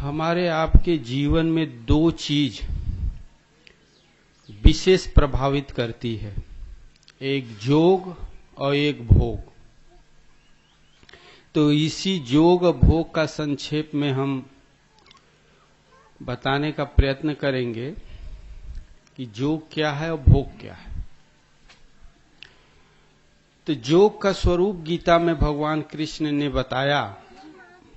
हमारे आपके जीवन में दो चीज विशेष प्रभावित करती है, एक जोग और एक भोग। तो इसी जोग और भोग का संक्षेप में हम बताने का प्रयत्न करेंगे कि जोग क्या है और भोग क्या है। तो जोग का स्वरूप गीता में भगवान कृष्ण ने बताया,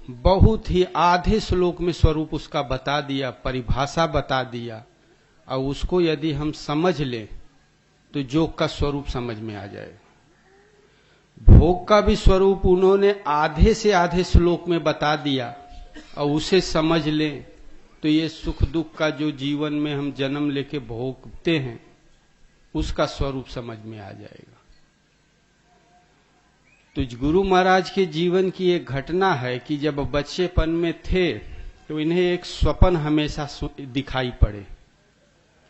बहुत ही आधे श्लोक में स्वरूप उसका बता दिया, परिभाषा बता दिया, और उसको यदि हम समझ लें तो जोग का स्वरूप समझ में आ जाएगा। भोग का भी स्वरूप उन्होंने आधे से आधे श्लोक में बता दिया, और उसे समझ लें तो ये सुख दुख का जो जीवन में हम जन्म लेके भोगते हैं उसका स्वरूप समझ में आ जाएगा। तो गुरु महाराज के जीवन की एक घटना है कि जब बच्चेपन में थे तो इन्हें एक स्वप्न हमेशा दिखाई पड़े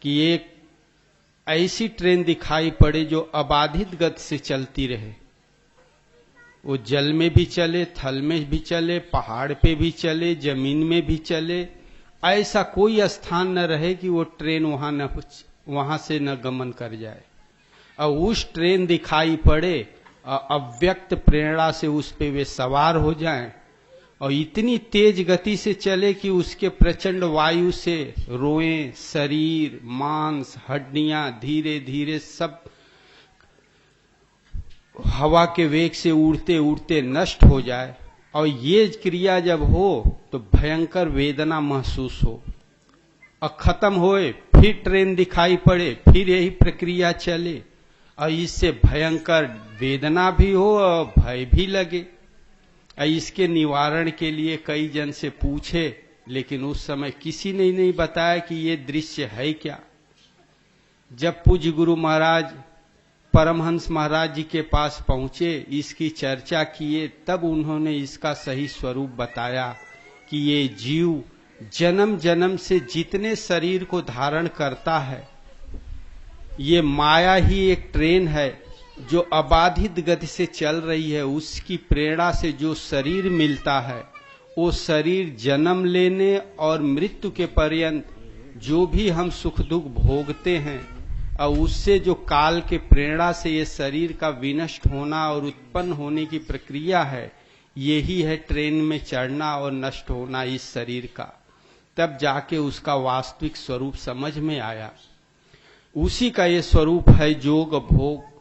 कि एक ऐसी ट्रेन दिखाई पड़े जो अबाधित गति से चलती रहे। वो जल में भी चले, थल में भी चले, पहाड़ पे भी चले, जमीन में भी चले, ऐसा कोई स्थान न रहे कि वो ट्रेन वहां से न गमन कर जाए। और उस ट्रेन दिखाई पड़े, अव्यक्त प्रेरणा से उस पे वे सवार हो जाएं, और इतनी तेज गति से चले कि उसके प्रचंड वायु से रोएं, शरीर, मांस, हड्डियां धीरे धीरे सब हवा के वेग से उड़ते उड़ते नष्ट हो जाए। और ये क्रिया जब हो तो भयंकर वेदना महसूस हो, और खत्म होए फिर ट्रेन दिखाई पड़े, फिर यही प्रक्रिया चले, और इससे भयंकर वेदना भी हो और भय भी लगे। इसके निवारण के लिए कई जन से पूछे, लेकिन उस समय किसी ने नहीं बताया कि ये दृश्य है क्या। जब पूज्य गुरु महाराज परमहंस महाराज जी के पास पहुंचे, इसकी चर्चा किए, तब उन्होंने इसका सही स्वरूप बताया कि ये जीव जन्म जन्म से जितने शरीर को धारण करता है, ये माया ही एक ट्रेन है जो अबाधित गति से चल रही है। उसकी प्रेरणा से जो शरीर मिलता है, वो शरीर जन्म लेने और मृत्यु के पर्यंत जो भी हम सुख दुख भोगते हैं, और उससे जो काल के प्रेरणा से ये शरीर का विनष्ट होना और उत्पन्न होने की प्रक्रिया है, यही है ट्रेन में चढ़ना और नष्ट होना इस शरीर का। तब जाके उसका वास्तविक स्वरूप समझ में आया। उसी का ये स्वरूप है जोग भोग।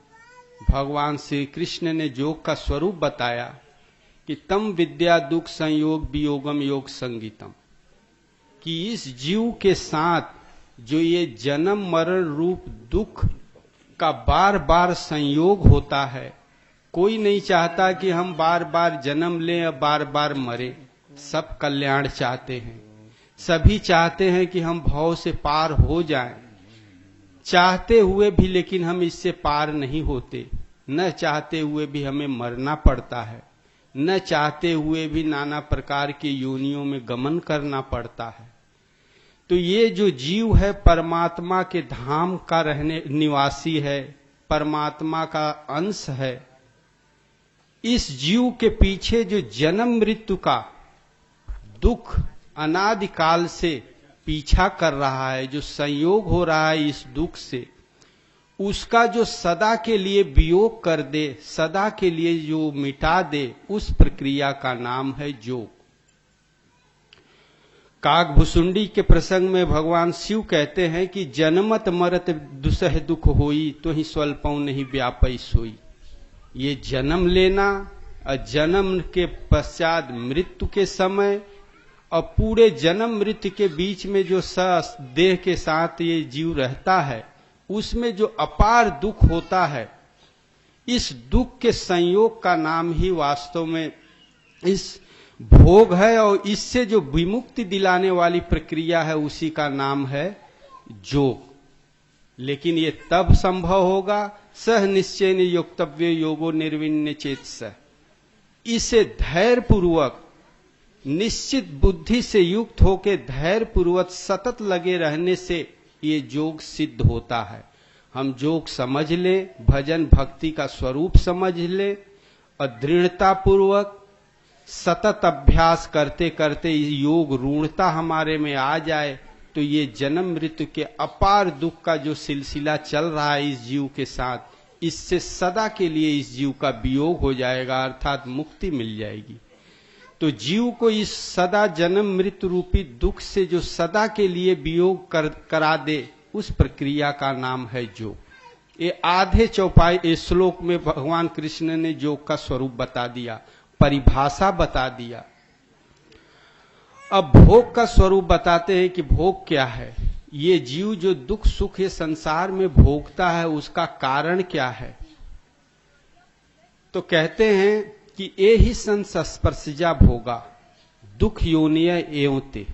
भगवान श्री कृष्ण ने जोग का स्वरूप बताया कि तम विद्या दुख संयोग वियोगम योग संगीतम, कि इस जीव के साथ जो ये जन्म मरण रूप दुख का बार बार संयोग होता है, कोई नहीं चाहता कि हम बार बार जन्म लें और बार बार मरे। सब कल्याण चाहते हैं, सभी चाहते हैं कि हम भव से पार हो जाएं। चाहते हुए भी लेकिन हम इससे पार नहीं होते, न चाहते हुए भी हमें मरना पड़ता है, न चाहते हुए भी नाना प्रकार की योनियों में गमन करना पड़ता है। तो ये जो जीव है परमात्मा के धाम का रहने निवासी है, परमात्मा का अंश है। इस जीव के पीछे जो जन्म मृत्यु का दुख अनादिकाल से पीछा कर रहा है, जो संयोग हो रहा है इस दुख से, उसका जो सदा के लिए वियोग कर दे, सदा के लिए जो मिटा दे, उस प्रक्रिया का नाम है जोग। काकभुसुंडी के प्रसंग में भगवान शिव कहते हैं कि जन्मत मरत दुसह दुख होई, तो ही स्वल्पौ नहीं व्यापई सोई। ये जन्म लेना और जन्म के पश्चात मृत्यु के समय और पूरे जन्म मृत्यु के बीच में जो देह के साथ ये जीव रहता है, उसमें जो अपार दुख होता है, इस दुख के संयोग का नाम ही वास्तव में इस भोग है। और इससे जो विमुक्ति दिलाने वाली प्रक्रिया है, उसी का नाम है जोग। लेकिन ये तब संभव होगा सह निश्चय योक्तव्य योगो निर्विण्य चेतस। इसे धैर्य पूर्वक निश्चित बुद्धि से युक्त होकर धैर्य पूर्वक सतत लगे रहने से ये जोग सिद्ध होता है। हम जोग समझ ले, भजन भक्ति का स्वरूप समझ ले, और दृढ़ता पूर्वक सतत अभ्यास करते करते योग रूढ़ता हमारे में आ जाए तो ये जन्म मृत्यु के अपार दुख का जो सिलसिला चल रहा है इस जीव के साथ, इससे सदा के लिए इस जीव का वियोग हो जाएगा, अर्थात मुक्ति मिल जाएगी। तो जीव को इस सदा जन्म मृत्यु रूपी दुख से जो सदा के लिए वियोग करा दे, उस प्रक्रिया का नाम है योग। ये आधे चौपाई इस श्लोक में भगवान कृष्ण ने योग का स्वरूप बता दिया, परिभाषा बता दिया। अब भोग का स्वरूप बताते हैं कि भोग क्या है। ये जीव जो दुख सुख ये संसार में भोगता है उसका कारण क्या है। तो कहते हैं कि ए ही संस्पर्शजा भोगा दुख योनिय एवते,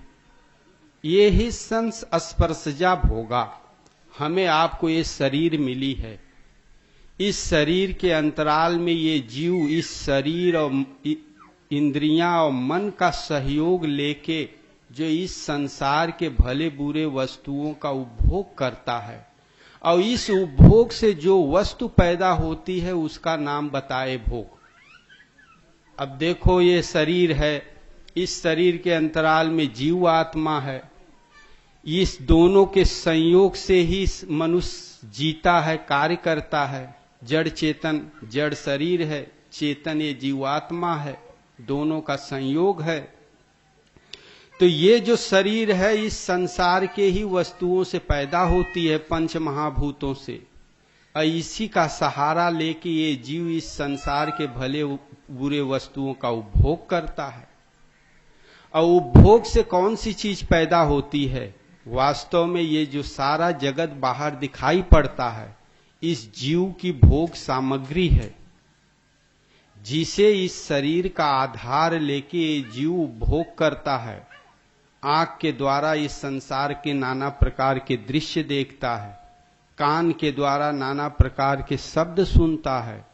ये ही संस्पर्शजा भोगा। हमें आपको ये शरीर मिली है, इस शरीर के अंतराल में ये जीव इस शरीर और इंद्रियां और मन का सहयोग लेके जो इस संसार के भले बुरे वस्तुओं का उपभोग करता है, और इस उपभोग से जो वस्तु पैदा होती है उसका नाम बताए भोग। अब देखो ये शरीर है, इस शरीर के अंतराल में जीव आत्मा है, इस दोनों के संयोग से ही मनुष्य जीता है, कार्य करता है। जड़ चेतन, जड़ शरीर है, चेतन ये जीवात्मा है, दोनों का संयोग है। तो ये जो शरीर है इस संसार के ही वस्तुओं से पैदा होती है, पंच महाभूतों से, और इसी का सहारा लेके ये जीव इस संसार के भले बुरे वस्तुओं का उपभोग करता है। और उपभोग से कौन सी चीज पैदा होती है? वास्तव में ये जो सारा जगत बाहर दिखाई पड़ता है इस जीव की भोग सामग्री है, जिसे इस शरीर का आधार लेके ये जीव भोग करता है। आंख के द्वारा इस संसार के नाना प्रकार के दृश्य देखता है, कान के द्वारा नाना प्रकार के शब्द सुनता है,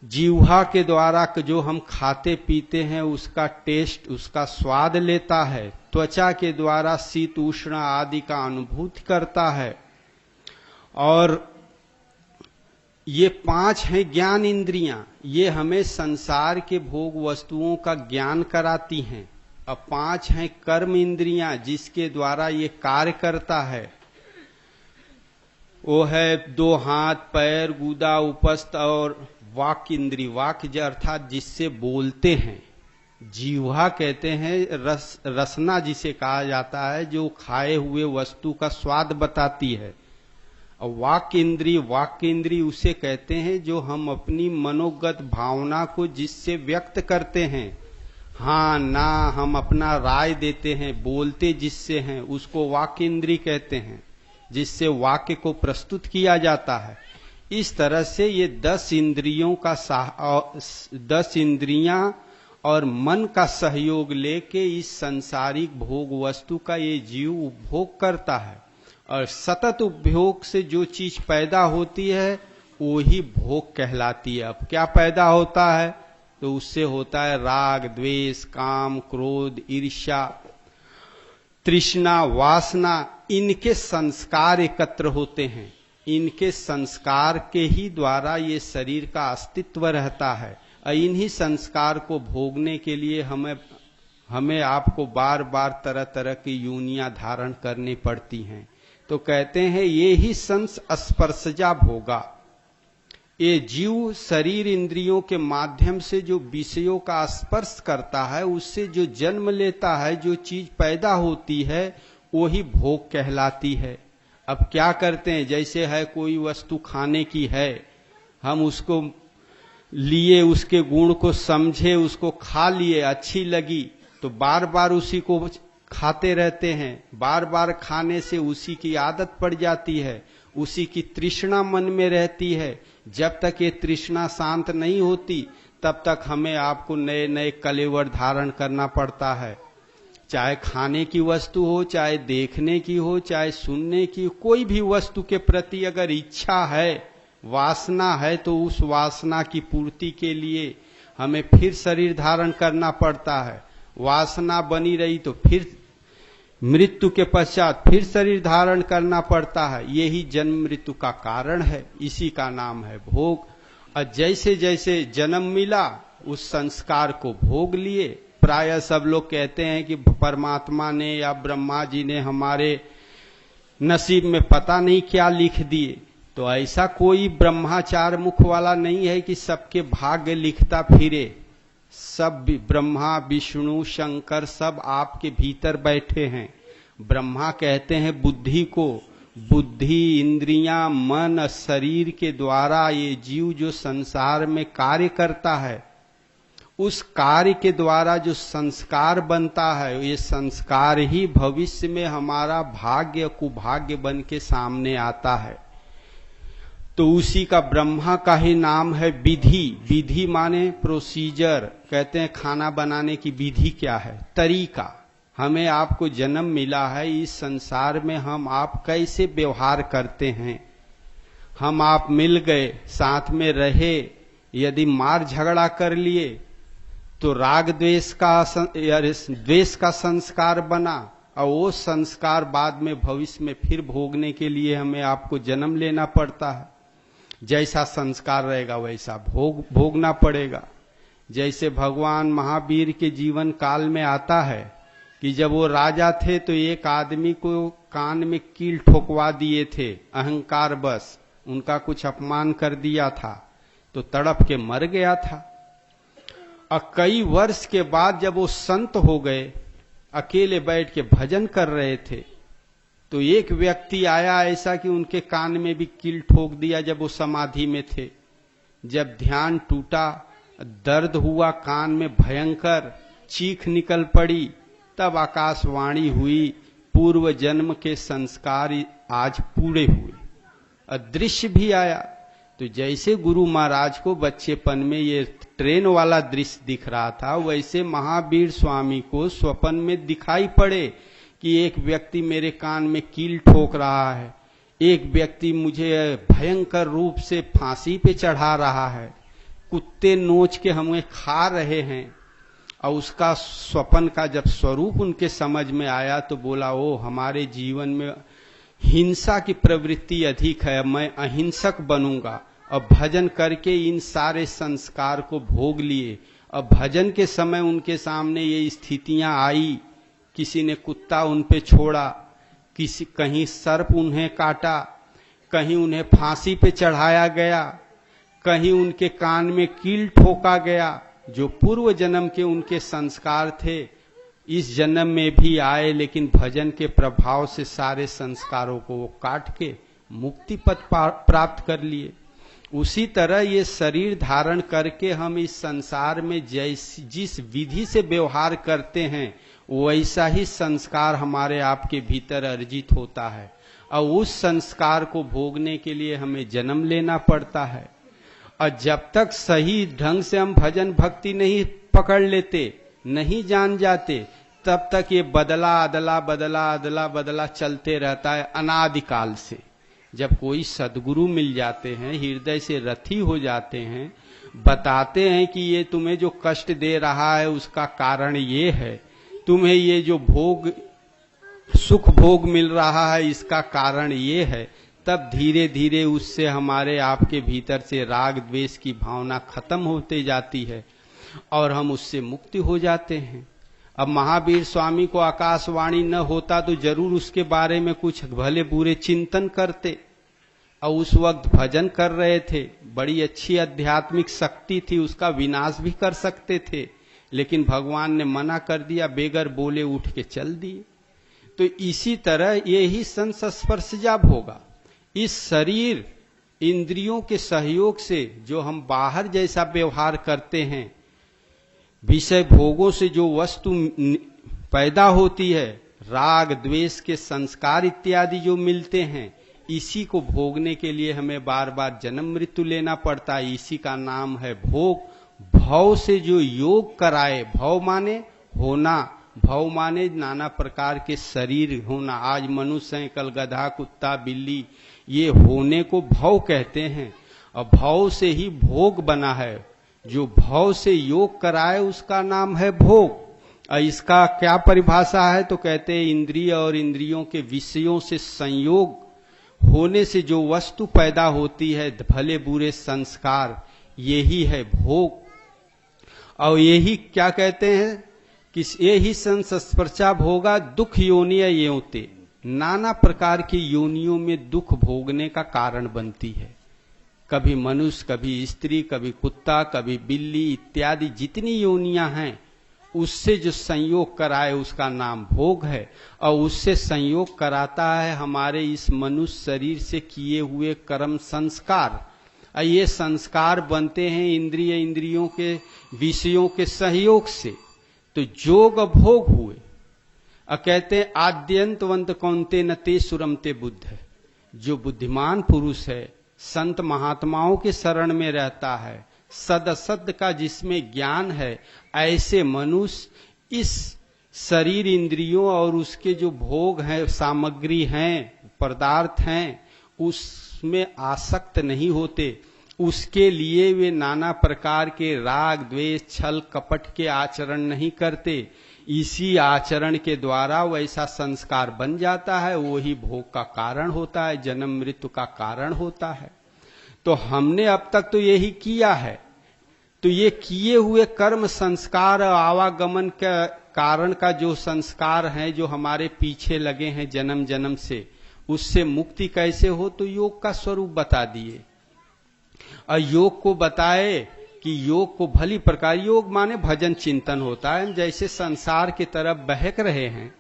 जीवा के द्वारा जो हम खाते पीते हैं उसका टेस्ट, उसका स्वाद लेता है, त्वचा के द्वारा शीत उष्ण आदि का अनुभूति करता है। और ये 5 हैं ज्ञान इंद्रियां, ये हमें संसार के भोग वस्तुओं का ज्ञान कराती हैं। अब 5 हैं कर्म इंद्रियां, जिसके द्वारा ये कार्य करता है। वो है 2 हाथ, पैर, गुदा, उपस्थ और वाक इंद्री। वाक अर्थात जिससे बोलते हैं, जीवा कहते हैं रसना जिसे कहा जाता है, जो खाए हुए वस्तु का स्वाद बताती है। और वाक इंद्री उसे कहते हैं जो हम अपनी मनोगत भावना को जिससे व्यक्त करते हैं, हाँ ना हम अपना राय देते हैं, बोलते जिससे हैं, उसको वाक इंद्री कहते हैं, जिससे वाक्य को प्रस्तुत किया जाता है। इस तरह से ये 10 इंद्रियों का 10 इंद्रियां और मन का सहयोग लेके इस सांसारिक भोग वस्तु का ये जीव उपभोग करता है। और सतत उपभोग से जो चीज पैदा होती है वो ही भोग कहलाती है। अब क्या पैदा होता है? तो उससे होता है राग, द्वेष, काम, क्रोध, ईर्ष्या, तृष्णा, वासना। इनके संस्कार एकत्र होते हैं, इनके संस्कार के ही द्वारा ये शरीर का अस्तित्व रहता है। और इन्हीं संस्कार को भोगने के लिए हमें आपको बार बार तरह तरह की योनियां धारण करनी पड़ती हैं। तो कहते हैं ये ही संस्पर्शजा भोगा। ये जीव शरीर इंद्रियों के माध्यम से जो विषयों का स्पर्श करता है, उससे जो जन्म लेता है, जो चीज पैदा होती है, वो ही भोग कहलाती है। अब क्या करते हैं, जैसे है कोई वस्तु खाने की है, हम उसको लिए, उसके गुण को समझे, उसको खा लिए, अच्छी लगी तो बार बार उसी को खाते रहते हैं। बार बार खाने से उसी की आदत पड़ जाती है, उसी की तृष्णा मन में रहती है। जब तक ये तृष्णा शांत नहीं होती तब तक हमें आपको नए नए कलेवर धारण करना पड़ता है। चाहे खाने की वस्तु हो, चाहे देखने की हो, चाहे सुनने की, कोई भी वस्तु के प्रति अगर इच्छा है, वासना है, तो उस वासना की पूर्ति के लिए हमें फिर शरीर धारण करना पड़ता है। वासना बनी रही तो फिर मृत्यु के पश्चात फिर शरीर धारण करना पड़ता है। यही जन्म मृत्यु का कारण है, इसी का नाम है भोग। और जैसे जैसे जन्म मिला उस संस्कार को भोग लिए। प्रायः सब लोग कहते हैं कि परमात्मा ने या ब्रह्मा जी ने हमारे नसीब में पता नहीं क्या लिख दिए। तो ऐसा कोई ब्रह्माचार मुख वाला नहीं है कि सबके भाग्य लिखता फिरे। सब ब्रह्मा विष्णु शंकर सब आपके भीतर बैठे हैं। ब्रह्मा कहते हैं बुद्धि को, बुद्धि इंद्रियां मन शरीर के द्वारा ये जीव जो संसार में कार्य करता है, उस कार्य के द्वारा जो संस्कार बनता है, ये संस्कार ही भविष्य में हमारा भाग्य कुभाग्य बन के सामने आता है। तो उसी का ब्रह्मा का ही नाम है विधि। विधि माने प्रोसीजर, कहते हैं खाना बनाने की विधि क्या है, तरीका। हमें आपको जन्म मिला है, इस संसार में हम आप कैसे व्यवहार करते हैं। हम आप मिल गए, साथ में रहे, यदि मार झगड़ा कर लिए तो राग द्वेष का संस्कार बना, और वो संस्कार बाद में भविष्य में फिर भोगने के लिए हमें आपको जन्म लेना पड़ता है। जैसा संस्कार रहेगा वैसा भोगना पड़ेगा। जैसे भगवान महावीर के जीवन काल में आता है कि जब वो राजा थे तो एक आदमी को कान में कील ठोकवा दिए थे, अहंकार बस उनका कुछ अपमान कर दिया था, तो तड़प के मर गया था। और कई वर्ष के बाद जब वो संत हो गए, अकेले बैठ के भजन कर रहे थे, तो एक व्यक्ति आया ऐसा कि उनके कान में भी कील ठोक दिया जब वो समाधि में थे। जब ध्यान टूटा, दर्द हुआ, कान में भयंकर चीख निकल पड़ी, तब आकाशवाणी हुई, पूर्व जन्म के संस्कार आज पूरे हुए। अदृश्य भी आया। तो जैसे गुरु महाराज को बच्चेपन में ये ट्रेन वाला दृश्य दिख रहा था, वैसे महावीर स्वामी को स्वप्न में दिखाई पड़े कि एक व्यक्ति मेरे कान में कील ठोक रहा है, एक व्यक्ति मुझे भयंकर रूप से फांसी पे चढ़ा रहा है, कुत्ते नोच के हमें खा रहे हैं। और उसका स्वप्न का जब स्वरूप उनके समझ में आया तो बोला, ओ हमारे जीवन में हिंसा की प्रवृत्ति अधिक है, मैं अहिंसक बनूंगा। और भजन करके इन सारे संस्कार को भोग लिए। और भजन के समय उनके सामने ये स्थितियां आई, किसी ने कुत्ता उन पे छोड़ा, कहीं सर्प उन्हें काटा, कहीं उन्हें फांसी पे चढ़ाया गया, कहीं उनके कान में कील ठोका गया। जो पूर्व जन्म के उनके संस्कार थे इस जन्म में भी आए, लेकिन भजन के प्रभाव से सारे संस्कारों को वो काट के मुक्ति पद प्राप्त कर लिए। उसी तरह ये शरीर धारण करके हम इस संसार में जिस विधि से व्यवहार करते हैं, वैसा ही संस्कार हमारे आपके भीतर अर्जित होता है। और उस संस्कार को भोगने के लिए हमें जन्म लेना पड़ता है। और जब तक सही ढंग से हम भजन भक्ति नहीं पकड़ लेते, नहीं जान जाते, तब तक ये बदला अदला चलते रहता है अनादिकाल से। जब कोई सद्गुरु मिल जाते हैं, हृदय से रथी हो जाते हैं, बताते हैं कि ये तुम्हें जो कष्ट दे रहा है उसका कारण ये है, तुम्हें ये जो सुख भोग मिल रहा है इसका कारण ये है, तब धीरे धीरे उससे हमारे आपके भीतर से राग द्वेष की भावना खत्म होते जाती है और हम उससे मुक्ति हो जाते हैं। अब महावीर स्वामी को आकाशवाणी न होता तो जरूर उसके बारे में कुछ भले बुरे चिंतन करते। और उस वक्त भजन कर रहे थे, बड़ी अच्छी आध्यात्मिक शक्ति थी, उसका विनाश भी कर सकते थे, लेकिन भगवान ने मना कर दिया, बेगर बोले उठ के चल दिए। तो इसी तरह ये ही संस्पर्शजाब होगा। इस शरीर इंद्रियों के सहयोग से जो हम बाहर जैसा व्यवहार करते हैं, विषय भोगों से जो वस्तु पैदा होती है, राग द्वेष के संस्कार इत्यादि जो मिलते हैं, इसी को भोगने के लिए हमें बार बार जन्म मृत्यु लेना पड़ता है। इसी का नाम है भोग। भव से जो योग कराए, भव माने होना, भव माने नाना प्रकार के शरीर होना। आज मनुष्य है, कल गधा कुत्ता बिल्ली, ये होने को भव कहते हैं। और भव से ही भोग बना है। जो भव से योग कराए उसका नाम है भोग। और इसका क्या परिभाषा है तो कहते हैं इंद्रिय और इंद्रियों के विषयों से संयोग होने से जो वस्तु पैदा होती है, भले बुरे संस्कार, यही है भोग। और यही क्या कहते हैं कि यही संस्पर्शा भोगा दुख योनिया योते, नाना प्रकार की योनियों में दुख भोगने का कारण बनती है। कभी मनुष्य, कभी स्त्री, कभी कुत्ता, कभी बिल्ली इत्यादि जितनी योनियां हैं, उससे जो संयोग कराए उसका नाम भोग है। और उससे संयोग कराता है हमारे इस मनुष्य शरीर से किए हुए कर्म संस्कार। ये संस्कार बनते हैं इंद्रियों के विषयों के सहयोग से। तो जोग भोग हुए। कहते हैं आद्यंतवंत कौनते न ते सुरमते बुद्ध। जो बुद्धिमान पुरुष है, संत महात्माओं के शरण में रहता है, सद असद का जिसमें ज्ञान है, ऐसे मनुष्य इस शरीर इंद्रियों और उसके जो भोग हैं, सामग्री हैं, पदार्थ हैं, उसमें आसक्त नहीं होते। उसके लिए वे नाना प्रकार के राग द्वेष छल कपट के आचरण नहीं करते। इसी आचरण के द्वारा वैसा संस्कार बन जाता है, वही भोग का कारण होता है, जन्म मृत्यु का कारण होता है। तो हमने अब तक तो यही किया है। तो ये किए हुए कर्म संस्कार आवागमन का कारण का जो संस्कार है, जो हमारे पीछे लगे हैं जन्म जन्म से, उससे मुक्ति कैसे हो, तो योग का स्वरूप बता दिए। और योग को बताए कि योग को भली प्रकार, योग माने भजन चिंतन होता है। जैसे संसार की तरफ बहक रहे हैं,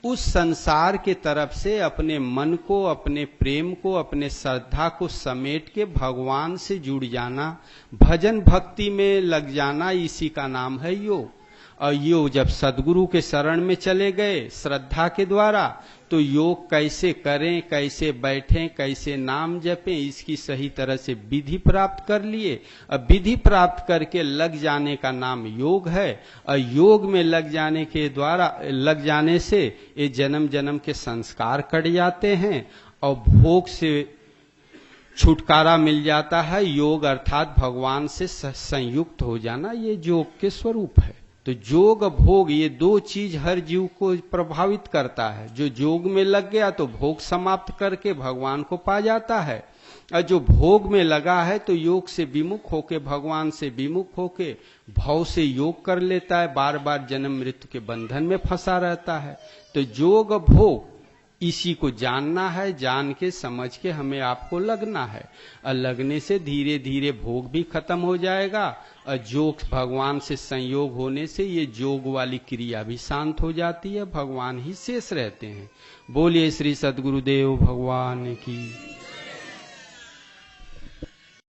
उस संसार के तरफ से अपने मन को, अपने प्रेम को, अपने श्रद्धा को समेट के भगवान से जुड़ जाना, भजन भक्ति में लग जाना, इसी का नाम है योग। और योग जब सदगुरु के शरण में चले गए श्रद्धा के द्वारा, तो योग कैसे करें, कैसे बैठें, कैसे नाम जपें, इसकी सही तरह से विधि प्राप्त कर लिए। अब विधि प्राप्त करके लग जाने का नाम योग है। और योग में लग जाने से ये जन्म जन्म के संस्कार कट जाते हैं और भोग से छुटकारा मिल जाता है। योग अर्थात भगवान से संयुक्त हो जाना, ये योग के स्वरूप है। तो जोग भोग ये दो चीज हर जीव को प्रभावित करता है। जो जोग में लग गया तो भोग समाप्त करके भगवान को पा जाता है, और जो भोग में लगा है तो योग से विमुख होके, भगवान से विमुख होके भव से योग कर लेता है, बार बार जन्म मृत्यु के बंधन में फंसा रहता है। तो जोग भोग इसी को जानना है, जान के समझ के हमें आपको लगना है। और लगने से धीरे धीरे भोग भी खत्म हो जाएगा, और जोग भगवान से संयोग होने से ये जोग वाली क्रिया भी शांत हो जाती है, भगवान ही शेष रहते हैं। बोलिए श्री सद्गुरुदेव भगवान की।